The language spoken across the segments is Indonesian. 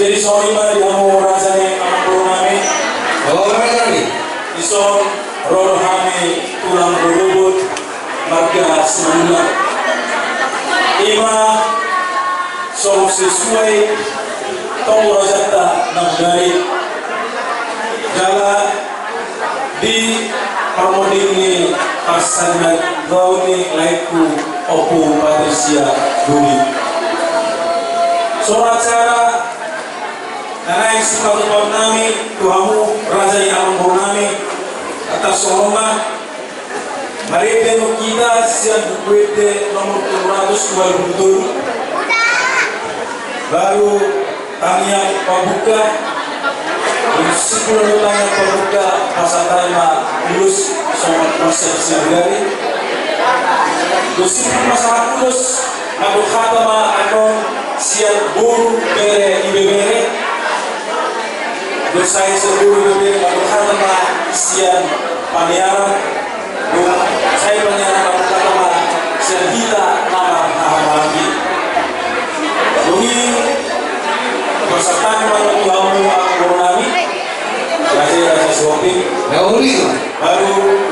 Jadi soalnya di amo rasanya anak kami. Oh, kami. Ison rol kami tulang berebut marga semula. Ima so sesuai tong rajata ng dari jala di pramoding ni pasangan gauni laiku opu Patricia Duli. So acara nanay sipag nami tuhamu raja yang nami atas soroma marete no kita siap buete nomor 220 baru tanya pembuka sebelum tanya pembuka pasatama lulus soal proses sehari dosis masalah lulus aku kata ma anon siap buru bere ibere dosa seburu bere aku kata ma siap paniara saya paniara aku kata ma siap kita nama lagi Bunyi peserta malam kamu nami raja shopping baru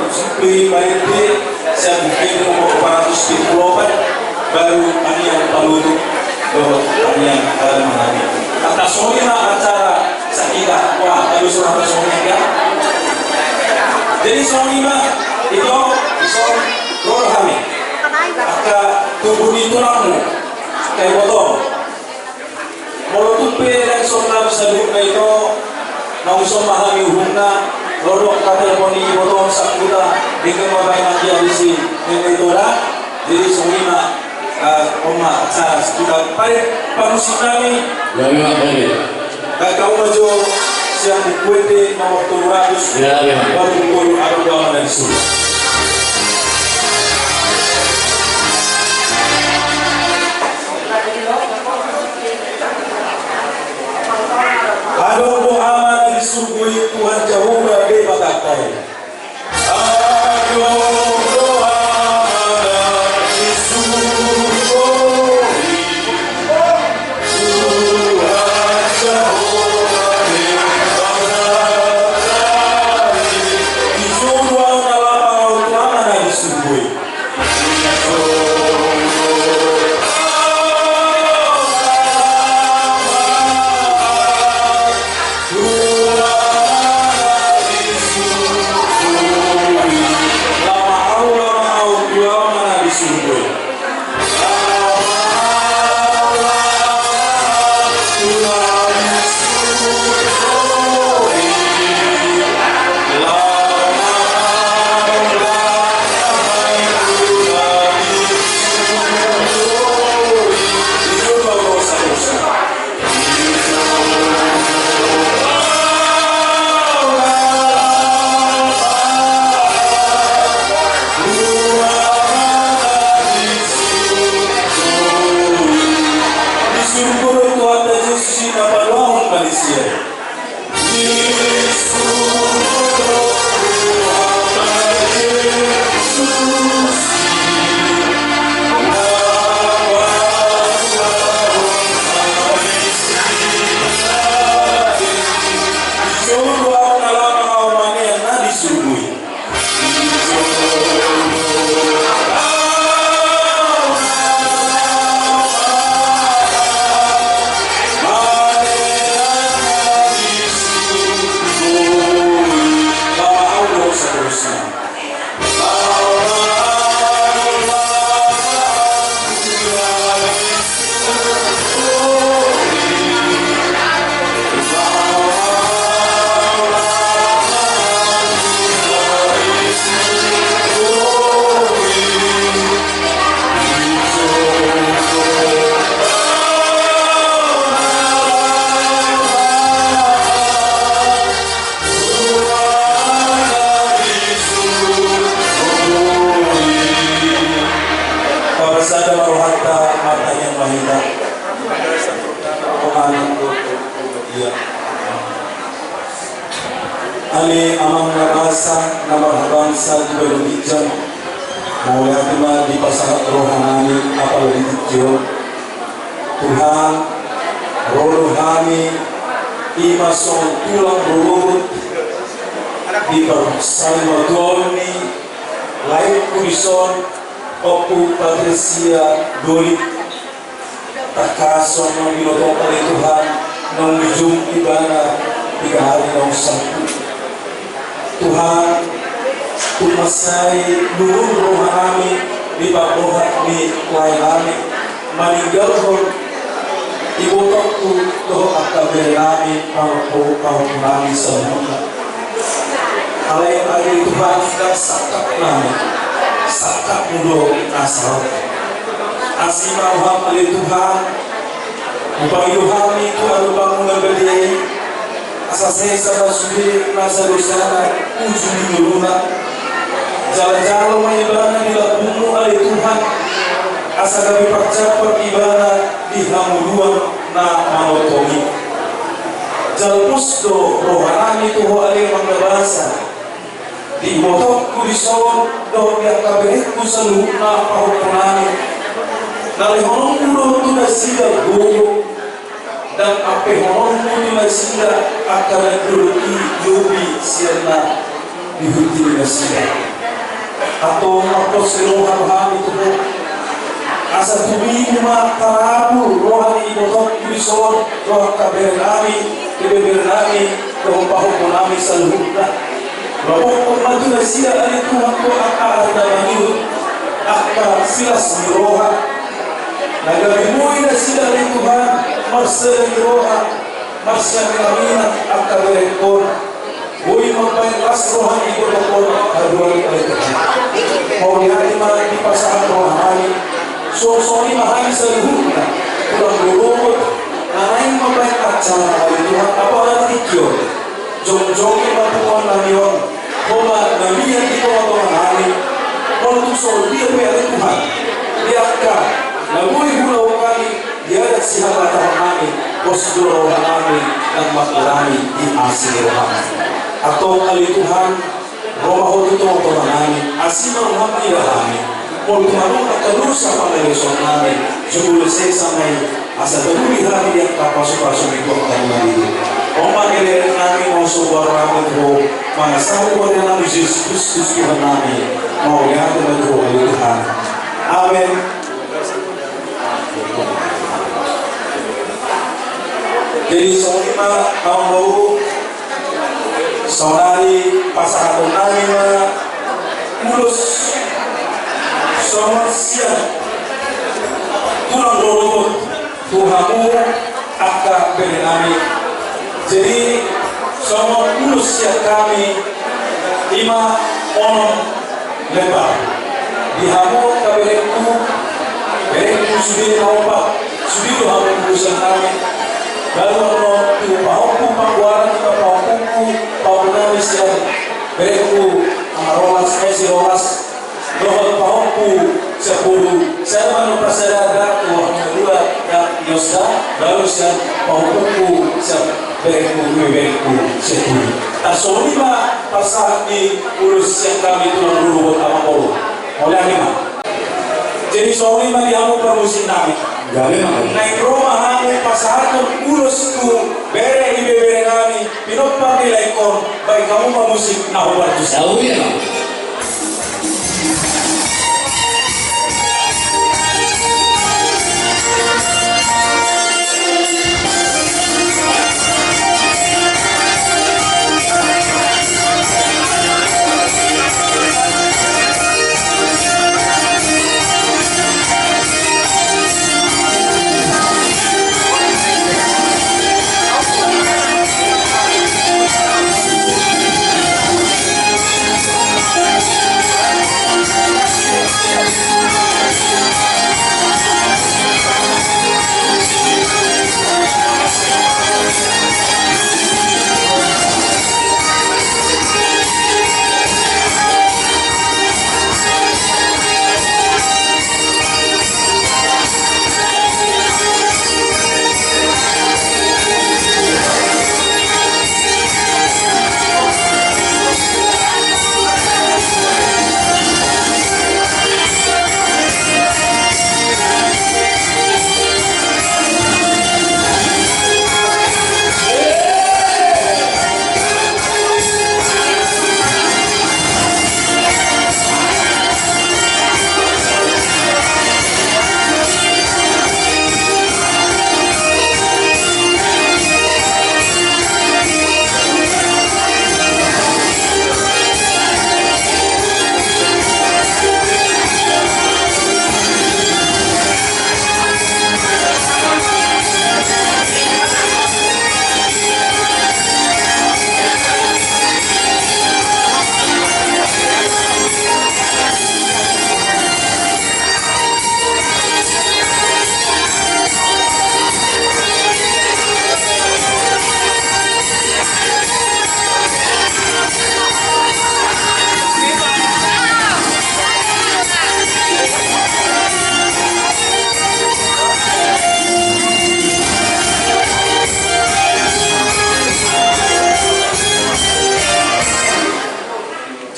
supri bariti saya bikin nomor 474 baru kami yang palu kami yang akan mengalami atas soalnya acara sakita wah kalau sudah atas soalnya jadi soalnya itu rol kami akan tubuh itu lamu kayak botol Molo tupe dan sokna bisa duka itu mau somahami hubungna lorok katelponi botong sakuta dengan mabai nanti abisi dengan itu lah jadi semua oma acara kita pada panusi kami kakak maju siang bukuete nomor 200 baru pukul aku dalam dari surga. Aduh doa disugui Tuhan jauh dari batakai. Aduh doa disugui Tuhan jauh dari batakai. Disuruh dalam doa disugui. Ali amang nabasa na magbangsa di religion mulai cuma di pasangan rohani apalagi Tuhan rohani imason tulang berurut di Salvatoni lain kurison opu Patricia Doli takason ng binotong kali Tuhan ng ujung ibadah 3 hari ng Sabtu. Tuhan tumasay nurun rohani di pabuhat ni lain kami meninggalkan ibu tokku doh akabel kami paupo nami semuanya. Alay ada Tuhan dan sakap nami sakap mudo asal asima uham alay Tuhan upang iluhami itu anu bangunan berdiri asasnya sana sudi nasa dosana ujung nuruna jalan-jalan mengibadah di labumu alay Tuhan asa kami percapat ibadah di hamuduan na manotomi jalpus do rohanani tuho alay manggabasa di motok kurison do yang kabehku seluruh na pahupunani nari honong mudo tu na sida goyo dan ape honong mudo na sida akara duluki yubi sirna dihuti na sida atau mapos rohan tuho asa tubi uma karabu rohani motok kurison roh kabeh nami kebebel nami roh pahupunani seluruh Bapak maju dari sila dari Tuhan ko akar dalam hidup akar silas miroha nagabimuin na sila dari Tuhan marsel miroha marsel miramina akar rekor buhay magpain las rohan ikot ako haduan kay Tuhan mau dihari di pasahan rohani so mahali sa luhut na kurang lulukot nanayin magpain acara kay Tuhan apa na tikyo jong-jongin matuan na niyon Koma namiya kita orang hari, kalau tu soal dia punya Tuhan, dia akan nabui pulau kami, dia ada siapa tahu kami, postur orang kami dan maklani di asli rohani. Atau kali Tuhan, Roma itu orang kami, asli orang kami rohani. Kalau Tuhan akan rusak pada leson kami, sebelum sampai asa dulu hari yang kapas-kapas itu akan menjadi. Oma kele nami mau sobar kami tu, mana sahu pada nami Yesus Kristus Tuhan nami, mau lihat dengan Tuhan. Amin. Jadi soalnya kaum baru, saudari pasangan nami mulus, selamat siang. Tuhan berlutut, Tuhanmu akan beri nami. Jadi semua manusia kami 5 onom lebar dihamu kaberekku sudi nompak sudi hamu urusan kami lalu ono tu pahuku pangguaran ke pahuku pahuku siang berekku amarolas rolas dohol pahuku 10 saya manu pasada tu kedua dan yosta lalu siang pahuku siang berekku setuli. Tasolima pasal di urus yang kami tulang dulu buat apa polo. Oleh lima. Jadi solima di hamu permusim nami. Naik rumah hamu pasal urus tu bere ibe bere kami. Pinot pagi laikon baik kamu permusim nahu bertus. Tahu ya.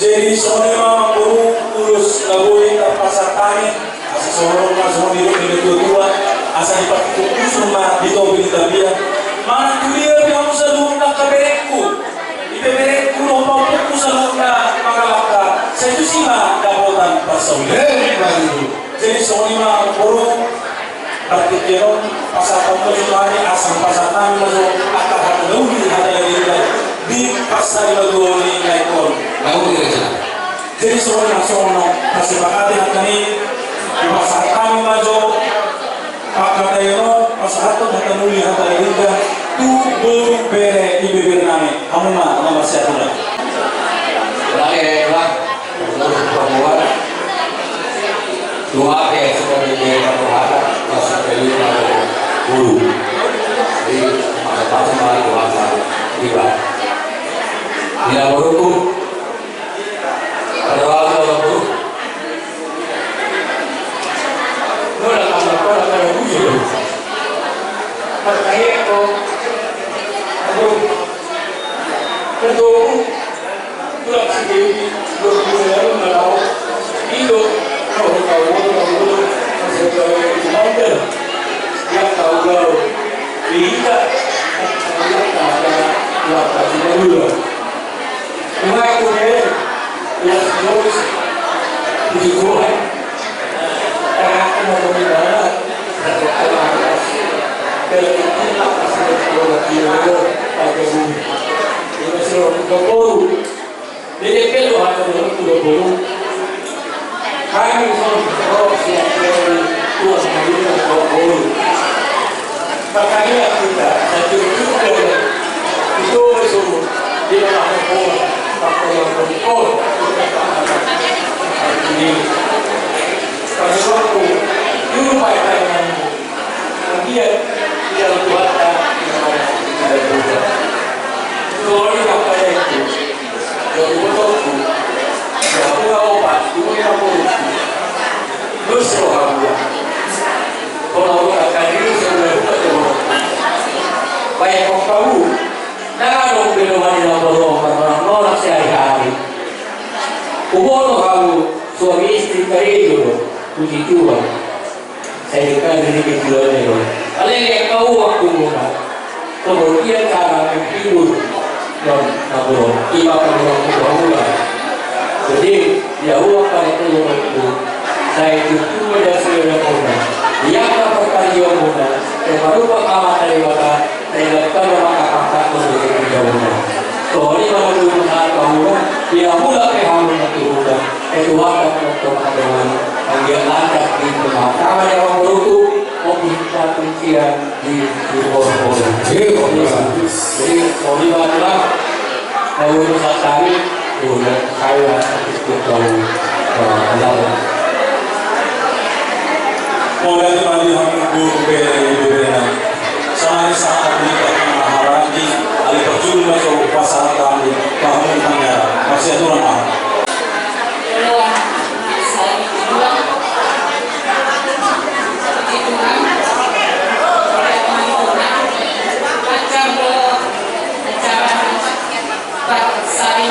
Jadi soalnya guru tulus labuin pasar tani, asal sorong masuk di tua, asal dipakai kukus rumah di topi tabia. Mana kuliah yang selalu nak keberekku, berekku nomor kukus selalu nak makalaka. Saya tu sih mah dapotan pasal. Jadi soalnya guru praktiknya pasar kampung ini asal pasar tani masuk akar hati dulu hati lagi di pasar lagu ini naikon. Jadi soalnya kasih bakati kami di pasar kami maju pakai dayo pasar itu hati nuli hati lagi tu belum bere ibu nami kamu mah nama siapa lah? Lah, perempuan dua sebagai perempuan masuk dari guru. Jadi macam-macam lagi bahasa tiba. Bila baruku ada orang baru. Nora kalau bujur. Pakai itu aku kedua pulang sendiri berbulan malau itu kau masih mobil yang tahu tidak ada dulu. Cuma itu yang terus dijual karena aku mau berbicara satu alas kalau kita masih berbicara pada bumi ini masih berbicara jadi kalau ada berbicara kami harus yang dari Tuhan kami berbicara makanya kita satu juga itu semua di dalam berbicara apa yang berbicara ini pada waktu dulu pada dia buatkan tidak berubah. Kalau ini apa itu? Jadi betul. Kalau obat, dulu yang buruk. Terus orang kalau akan ini sudah betul. Baik kau tahu, jangan dong bilang yang bohong orang nolak sehari-hari. Kubono kamu suami istri kerido puji Tuhan saya dekat dari kejualannya kalau yang kau waktu mula kemudian cara menghibur dan ngobrol iba kalau mula jadi ya uang pada itu saya itu sudah sudah mula yang perkara mula baru pertama dari mata saya lakukan maka untuk kejualannya soalnya kalau mula kau dia mula kehamulan itu waktu untuk dengan yang ada di pemakaman yang membutuh meminta kuncian di bawah. Jadi kami adalah kalau saat kami sudah kaya untuk tahu adalah. Mulai dari hamil berbeda sampai saat ini maharani alih percuma masuk pasar kami tahun tangga masih aturan apa? Saling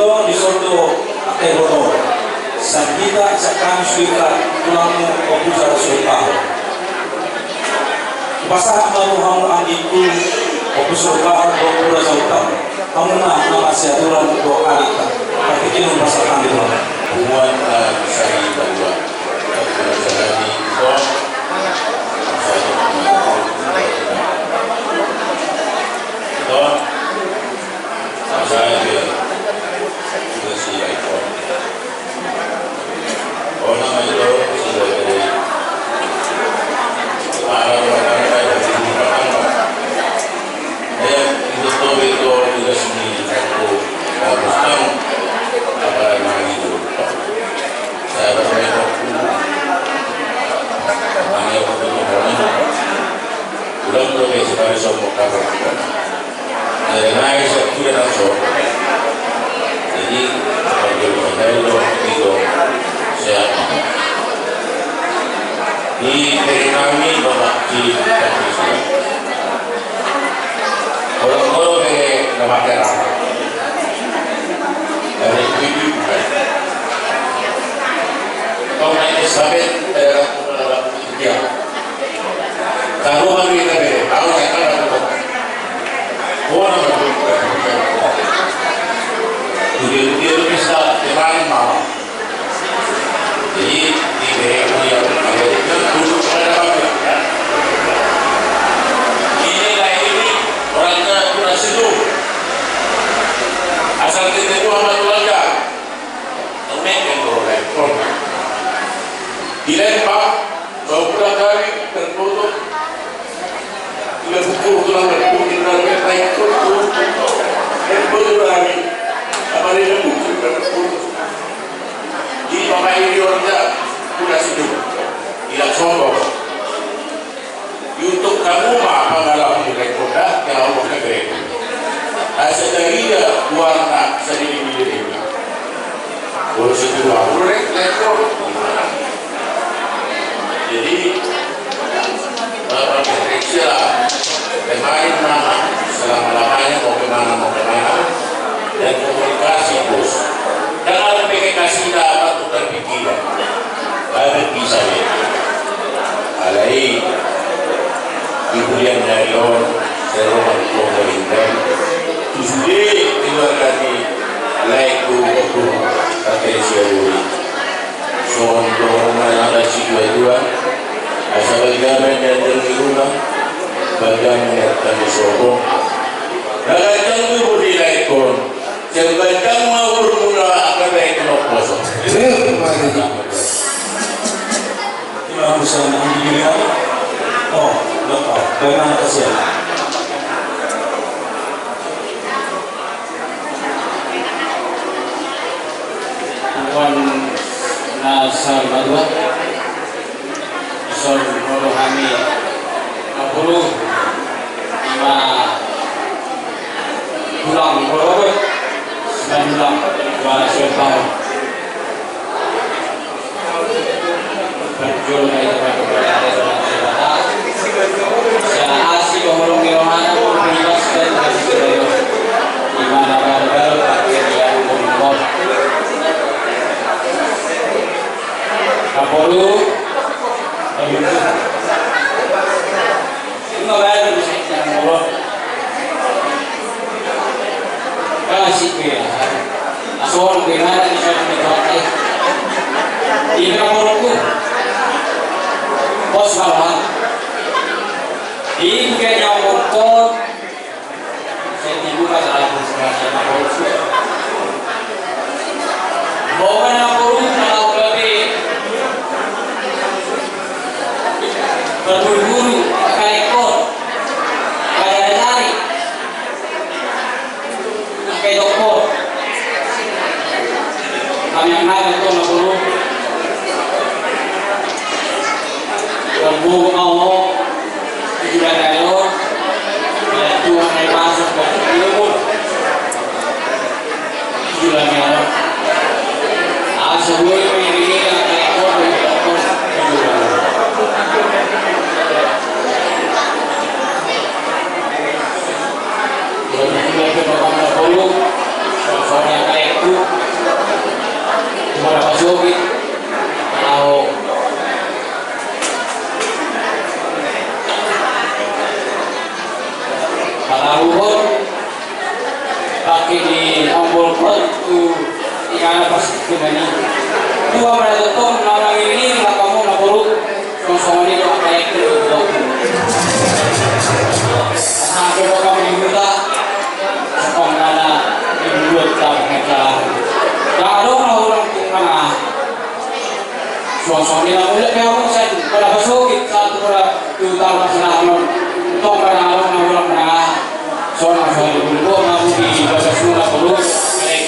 Ito disordo Tegono. Sa kita sa kami suika tulang mo o pusa sa suika. Basa manuhang ang itu o pusa ka o pura sa utang. Kamu na namasiaturan do alita. Pakikinong basa kami doon. Hubungan sari bahwa terjadi kok saya juga si iPhone. Orang itu sudah dari orang-orang dari pertama. Saya itu juga sendiri aku harus tahu apa yang itu. Saya bertanya hanya untuk orang ulang lebih sebagai sebuah kabar. Naik saya tidak langsung. Jadi kalau saya itu saya di kami bapak di orang-orang yang nama kerana dari itu kau naik sabit dia taruhan kita beri tahu yang kan aku orang dia bisa terang malam jadi di beri yang duduk pada kami ini orangnya kurang seduh asal kita itu amat keluarga yang beroleh dilempar beberapa kali tertutup tidak pukul tulang berpukul dan naik turun dan betul lagi apa dia pukul berputus di bapak ini orangnya sudah seduh tidak sombong untuk kamu apa dalam nilai kodak yang Allah keberi setelah warna sedikit milih urus itu urus lekor jadi berpikirlah bermain mana selama-lamanya mau kemana dan komunikasi bos jangan komunikasi dapat terpikir ada bisa ya alai ibu yang dari orang seroman pemerintah sudah keluarga di laiku untuk atensi awuri soal dorong ada si dua asal bagaimana dan terlihat bagaimana kami sokong bagaimana itu berilaikon sebagaimana mau bermula akan baik kosong Terima kasih. Oh, betul. Bagaimana kasihan? Tuan Nasar Badua Sol Rohani 50 bulan berapa 9 bulan 12 tahun berjual dari tempat secara asli orang Rohani berbebas dari di mana baru-baru akhirnya umum Kapolu, lima bayar bisa jangan ngolok. Kasih dia, asal bagaimana bisa dinikmati. Ini kapolku, bos malam. Ini kayaknya motor, saya dibuka salah satu kapolku. Bawa kapolku kalau berburu-buru pakai ekor pakai lari pakai dokter kami yang ada itu berburu berburu mau juga galon dan Tuhan yang masuk ke ilmu juga galon sebelum ini pakai ekor soalnya kayak itu Palaruhon pakai di ombol itu ikan pas gimana dua mereka tuh orang ini nggak kamu nggak perlu konsumsi itu kayak itu sampai kamu dibuka sekarang ada dibuat tak mereka nggak ada orang tengah konsumsi nggak boleh kayak saya pada besok satu pada utang masalah untuk orang tengah soalnya saya dulu mau di bahasa Sunda perlu kayak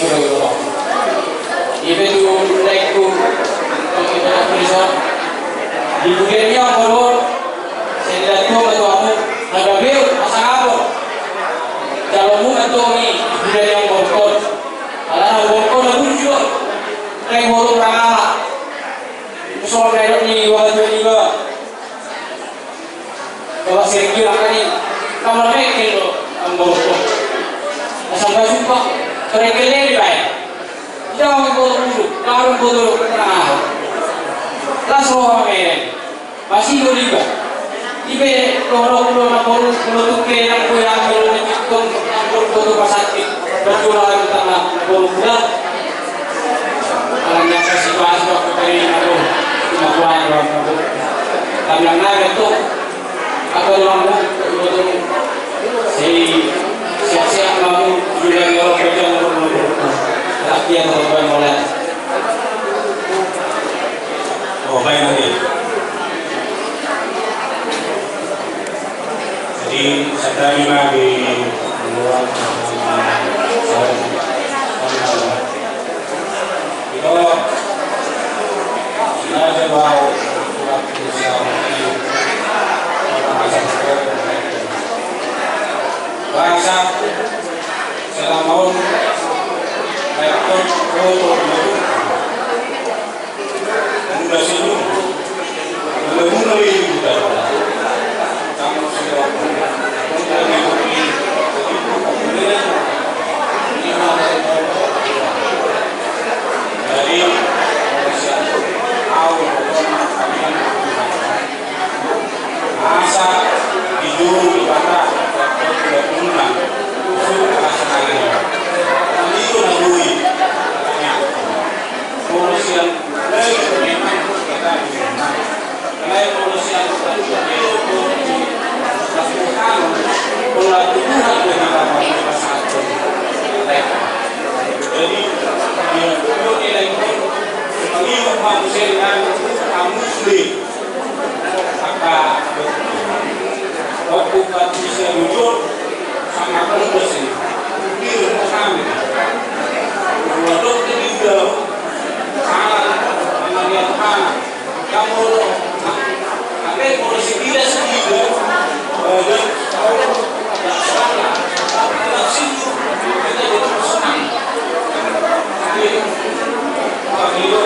itu itu lekku kita tulisan di bukunya baru saya lihat tuh kamu ada bil pasang apa kalau mu itu nih budaya yang borkot kalau borkot ada muncul kayak baru pernah soal kayak ini waktu juga kalau sering kira ini kamar mekin loh borkot sampai jumpa kerekelnya di baik jangan bodoh dulu, karung bodoh pernah. Langsung orang masih juga. Ibe orang bodoh tukar yang kau yang belum dihitung, yang bodoh pasakit, berjualan tanah bodoh bulan. Kalau yang situasi waktu ini aku cuma kurang orang bodoh. Tapi yang lain itu aku orang bodoh. Siap-siap kamu juga yang orang bodoh. Lagi yang berubah mulai. Oh baik nanti. Jadi saya terima di luar itu saya mau bahasa selama rektor foto muda sini mula ini kita kamu sudah jadi asa hidup di mana tidak pernah sudah asalnya itu nabui manusia lain memang kita lain manusia itu lakukan pelakuan dari masyarakat jadi itu nilai itu manusia dengan muslim maka waktu bisa jujur sama bersih di rumah kami waktu itu salah mengenai kamu tapi polisi tidak sedih dan salah langsung kita jadi senang tapi itu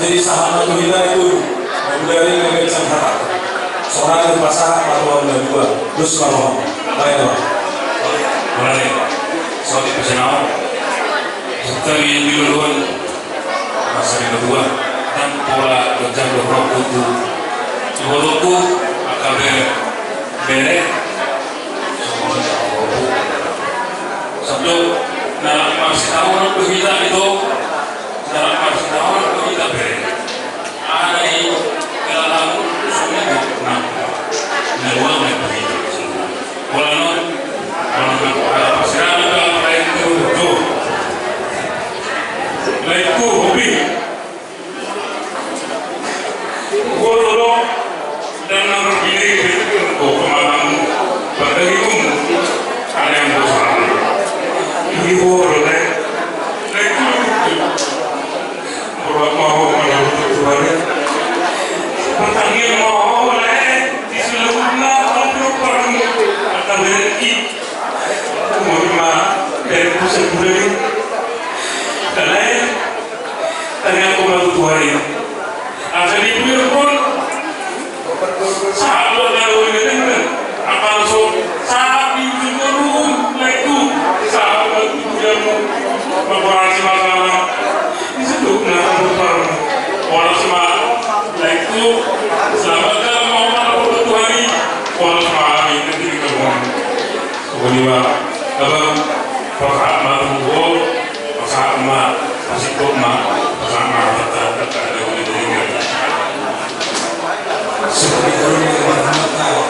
jadi sahabat kita itu dari negeri Sanghara seorang berpasangan atau dua terus kalau baik lah Mulai suatu pesenau sekali yang duluan masa yang kedua dan pola kerja berapa itu itu akan bere sebelum dalam masih tahun kita itu dalam masih tahun kita bere ada di dalam sungai nah luar negeri kalau pasirana dalam lain itu lainku hobi guru dan nomor diri itu kemalang berdirimu ada yang bosan ibu oleh lainku orang mau melalui Tuhan pertanyaan mau oleh di seluruh perang atau berarti Murma dari pusat budaya dan tanya aku mau tuari asal ibu pun sahabat lalu ini apa langsung saat ibu turun laiku sahabat ibu jamu memperhati masalah di situ kenapa berperang orang semua laiku selamatkan mau mana tuari orang semua ini tidak berbuat kemudian abang pakai malu pakai emak masih koma pakai emak kata ada boleh dengar seperti kalau yang tahu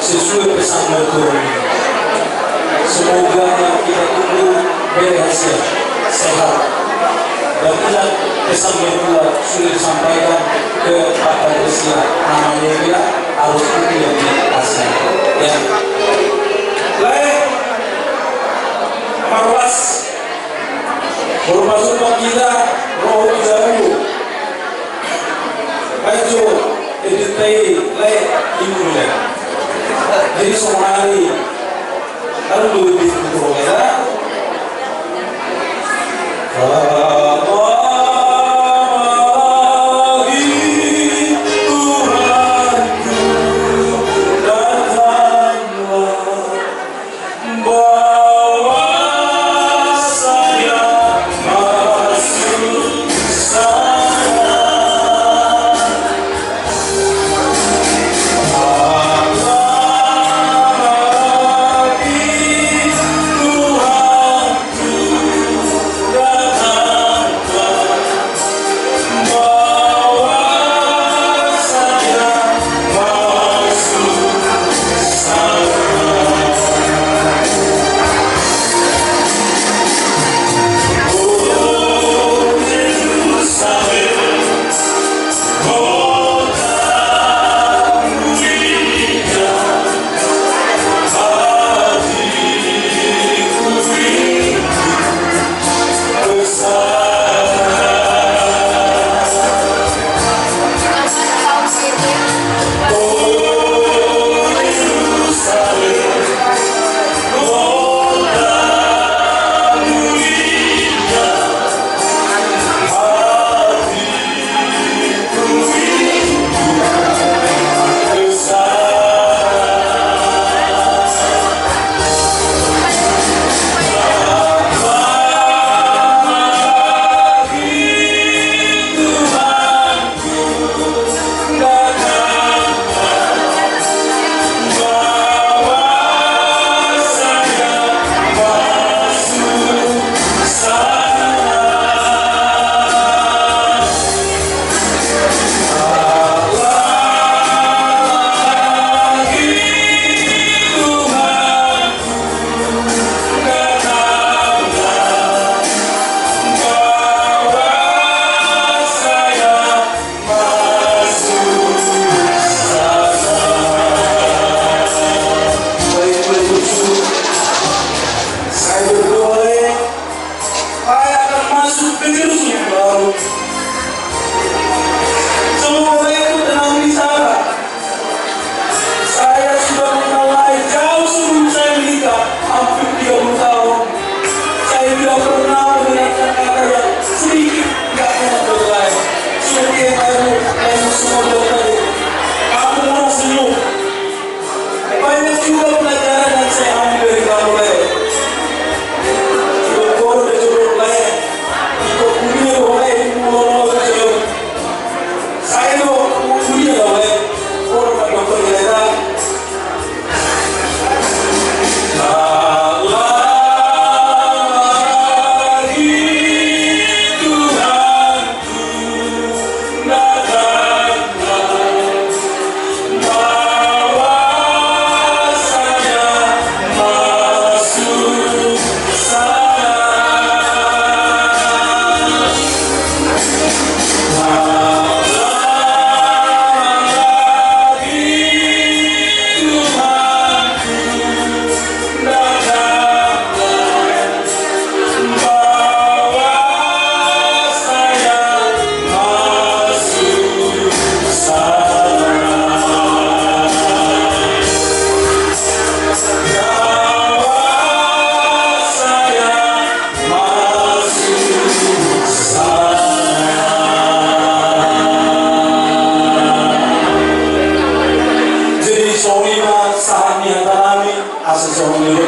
sesuai pesan Al-Quran. Semoga yang kita tunggu berhasil, sehat, dan ingat pesan berdua sudah disampaikan ke Pak Patricia, namanya dia harus itu yang dikasih. Ya, baik, marwas, bermasuk kita roh dahulu. Baju editai lain ibunya. Jadi sehari lalu lebih berdoa. Tuhan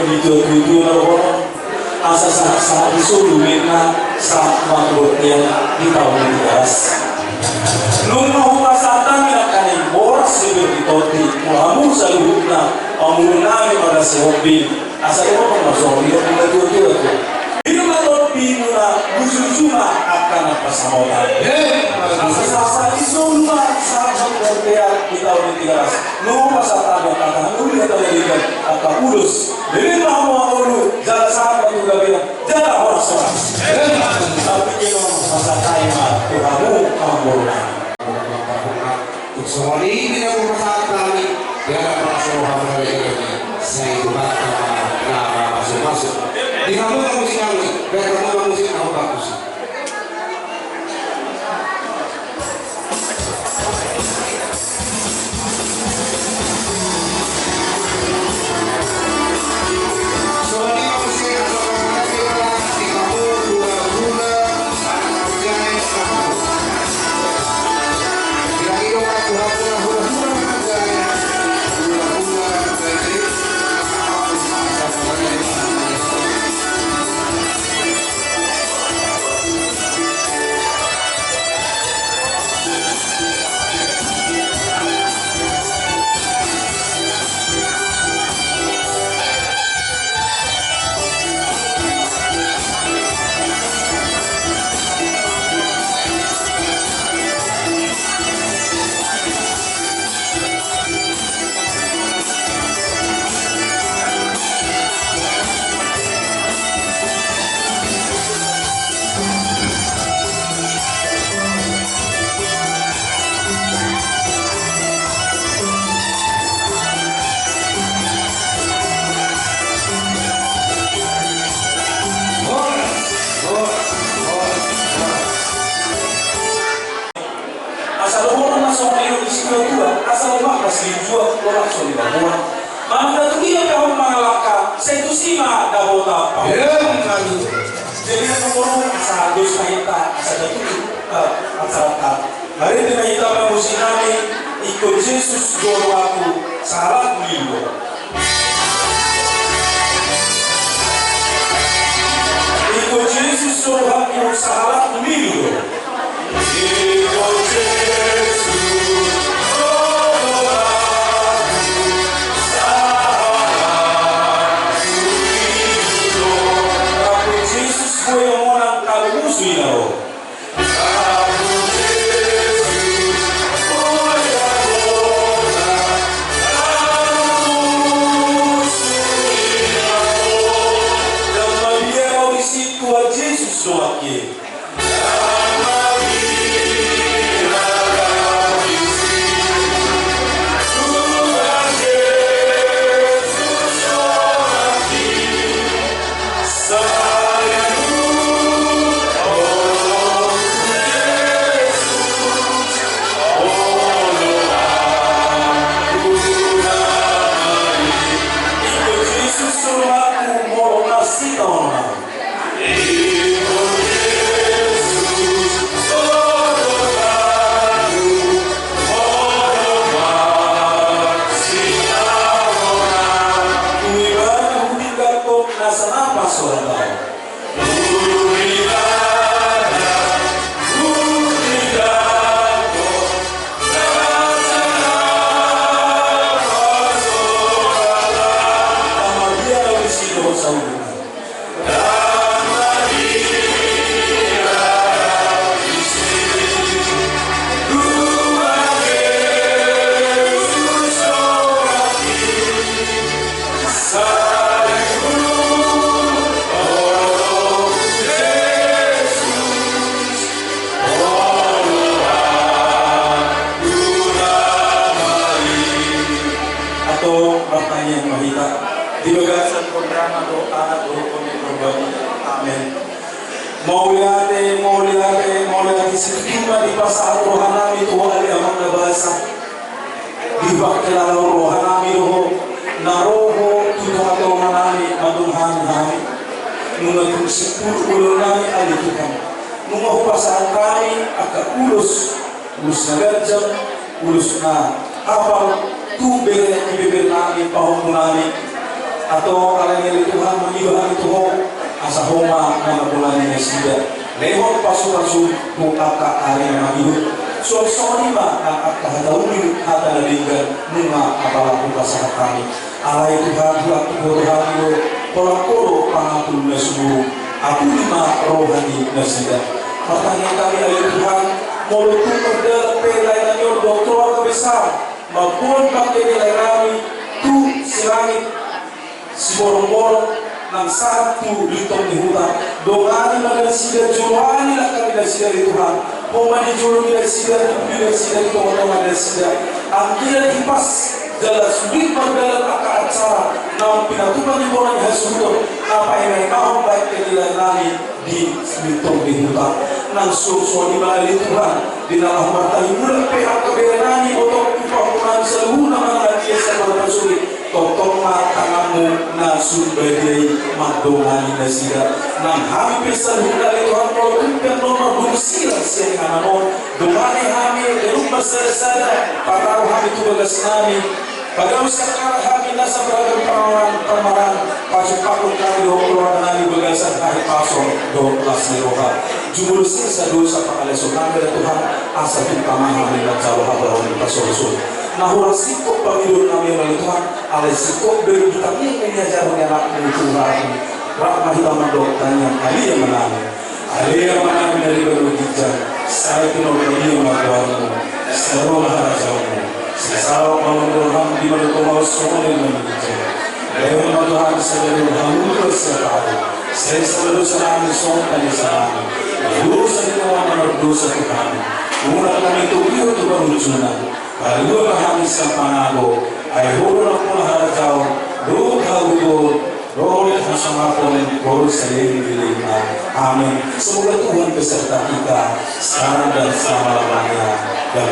video na roon asa sa isulumin na sa mga yang di tahun dias. Nung mahupasatan na kaning oras seperti toti muhamu sa luhut na pamunami pada si Hobi asa ito pang masori yung pinatutuwa ko. Hindi matopi mo na gusto-gusto akan napasamotan. Asa isulma sa pagkakaya di tahun dias. Nung pasatan na katahan ulit na talagang akapulos. Dili na mo ang ulo dala sa akin ang gabi na dala oras sa sabi niyo masatay na kamu ang bola. Sorry, hindi na po masahat namin. Kaya na mga suruhan na sa ito ba na masuk-masuk. Di kamu ang musik namin. Kaya kamu ang musik ako bagus. Asal rumah kasih jual orang solid buat. Mana tu dia kau mengalahkan. Saya tu sih mah dah botak. Jadi nomor asal dos kita asal itu asal tak. Hari ini kita bermusinami ikut Yesus juru aku salah beliau. Ikut Yesus juru aku salah beliau. Ikut Yesus. Mauliyate sejumlah di pasar rohanami Tuhan ali amang nabasa di bakilala rohanami roho naroho tuhato manami madunhan nami nungatung sepuluh nami ali Tuhan nungahu pasar kami aka ulus na gajang ulus na hapal tubere ibibir nami pahong nami atau kalian Tuhan mengibahan Tuhan asa homa na bulan ni sida lehon pasu-pasu mukaka hari na hidup so-soni ba ang kahadawin hata nalinggan mga apala ko sa kami alay Tuhan buat Tuhan iyo polakoro pangatul na sumuro aku lima rohani na sida matanya kami ay Tuhan mulutung magdala pelay na nyo doktor besar mabuon pakai nilai kami tu silangit si borong-borong ng satu litong di hutan doa na sida juruani na kami na sida di Tuhan pumani juru na sida na sida di Tuhan na sida ang kinalipas dalam sulit magdalat acara na pinatupan ni Tuhan Yesus apa yang kau baik keadilan di litong di hutan nang susu di mana di Tuhan di dalam mata mula pihak kebenaran untuk pembangunan seluruh nama dia sama sulit totong matangamu na subadai magdongani na sila nang hami pesan dari Tuhan kalau kumpian nomor bersila siang anak dongani hami derung bersara para hami tugas nami pada usaha hami nasa beragam perawan pasuk-pakuk kami keluar nami bagasan hari pasong do lasni roha jumur sisa dosa pakaleso kami dan Tuhan asa utama hami dan jauh habawan pasok nah orang sikap panggilan kami oleh Tuhan alai sikap dari kita ini ajar anak dari Tuhan rahmat hitam dokternya ali yang menang dari berujung saya kenal dia maklamu seru maharajamu sesal malam di mana kau semua yang menjadi Dewa Tuhan seluruh hamur sekali saya selalu senang sontak di sana dosa itu mana dosa Tuhan umur kami itu itu berujungan baru kami sapanago ay hulu na po harajao do kagugo roh sama pun roh sering dilima amin semoga Tuhan beserta kita sekarang dan selama-lamanya dan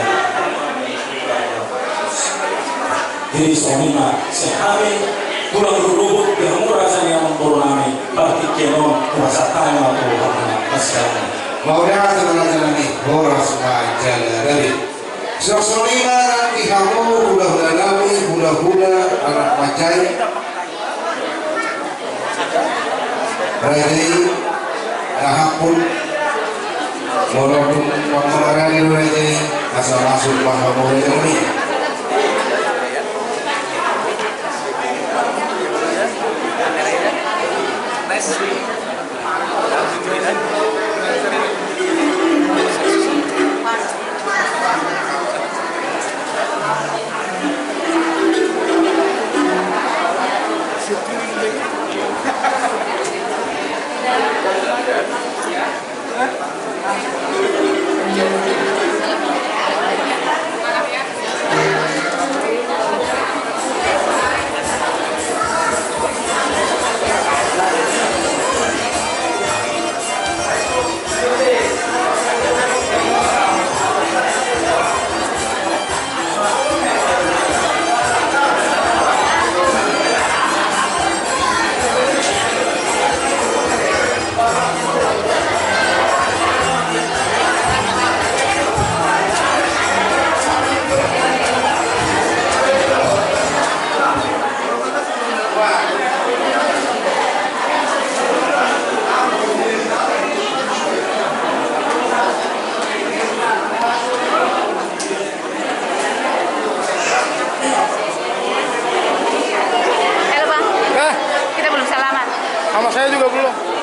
jadi suaminya sekali pulang berubut yang rasanya memperoleh bagi kenon kuasa tanya Tuhan sekarang mau dia jalan-jalan boras dari Sosolima nanti kamu hula-hula nami, hula-hula anak macai Rajai Rahapun Morotun Mamarani Rajai asal masuk pahamu ini Sama saya juga belum.